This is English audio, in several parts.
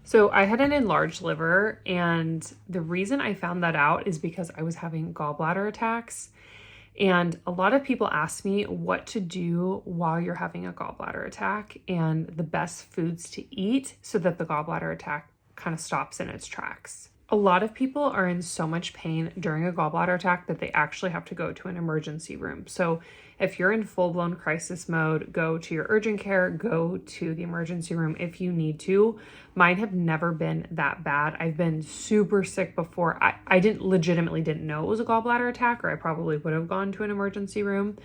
So I had an enlarged liver, and the reason I found that out is because I was having gallbladder attacks. And a lot of people ask me what to do while you're having a gallbladder attack and the best foods to eat so that the gallbladder attack kind of stops in its tracks. A lot of people are in so much pain during a gallbladder attack that they actually have to go to an emergency room. So if you're in full-blown crisis mode, go to your urgent care, go to the emergency room if you need to. Mine have never been that bad. I've been super sick before. I legitimately didn't know it was a gallbladder attack, or I probably would have gone to an emergency room.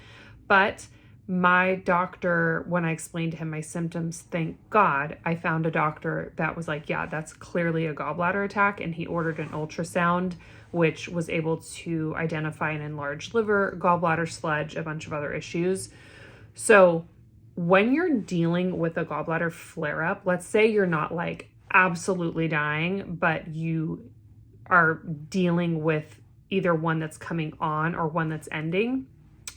But my doctor, when I explained to him my symptoms, thank God, I found a doctor that was like, yeah, that's clearly a gallbladder attack. And he ordered an ultrasound, which was able to identify an enlarged liver, gallbladder sludge, a bunch of other issues. So when you're dealing with a gallbladder flare up, let's say you're not like absolutely dying, but you are dealing with either one that's coming on or one that's ending.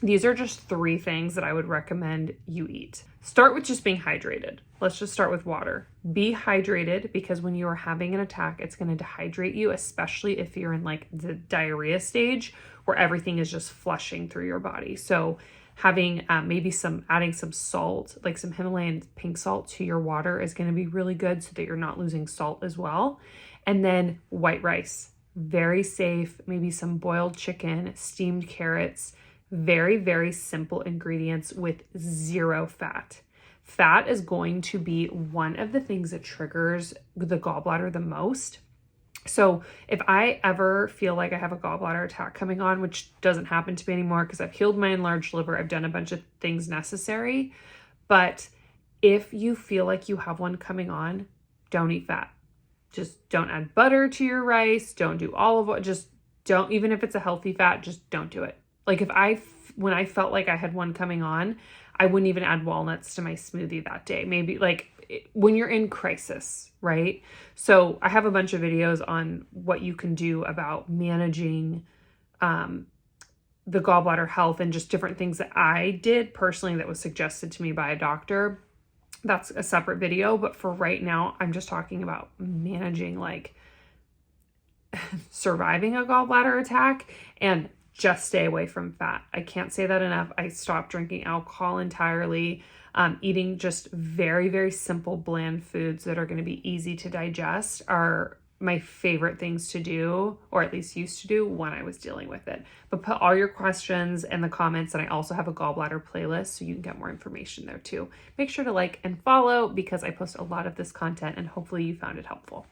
These are just 3 things that I would recommend you eat. Start with just being hydrated. Let's just start with water. Be hydrated, because when you are having an attack, it's going to dehydrate you, especially if you're in like the diarrhea stage where everything is just flushing through your body. So having maybe adding some salt, like some Himalayan pink salt to your water is going to be really good so that you're not losing salt as well. And then white rice, very safe, maybe some boiled chicken, steamed carrots. Very, very simple ingredients with 0 fat. Fat is going to be one of the things that triggers the gallbladder the most. So if I ever feel like I have a gallbladder attack coming on, which doesn't happen to me anymore because I've healed my enlarged liver, I've done a bunch of things necessary. But if you feel like you have one coming on, don't eat fat. Just don't add butter to your rice. Don't do olive oil. Just don't, even if it's a healthy fat, just don't do it. Like when I felt like I had one coming on, I wouldn't even add walnuts to my smoothie that day. Maybe like when you're in crisis, right? So I have a bunch of videos on what you can do about managing the gallbladder health and just different things that I did personally that was suggested to me by a doctor. That's a separate video, but for right now, I'm just talking about managing like surviving a gallbladder attack, and just stay away from fat. I can't say that enough. I stopped drinking alcohol entirely, eating just very, very simple, bland foods that are going to be easy to digest are my favorite things to do, or at least used to do when I was dealing with it. But put all your questions in the comments, and I also have a gallbladder playlist so you can get more information there too. Make sure to like and follow because I post a lot of this content, and hopefully you found it helpful.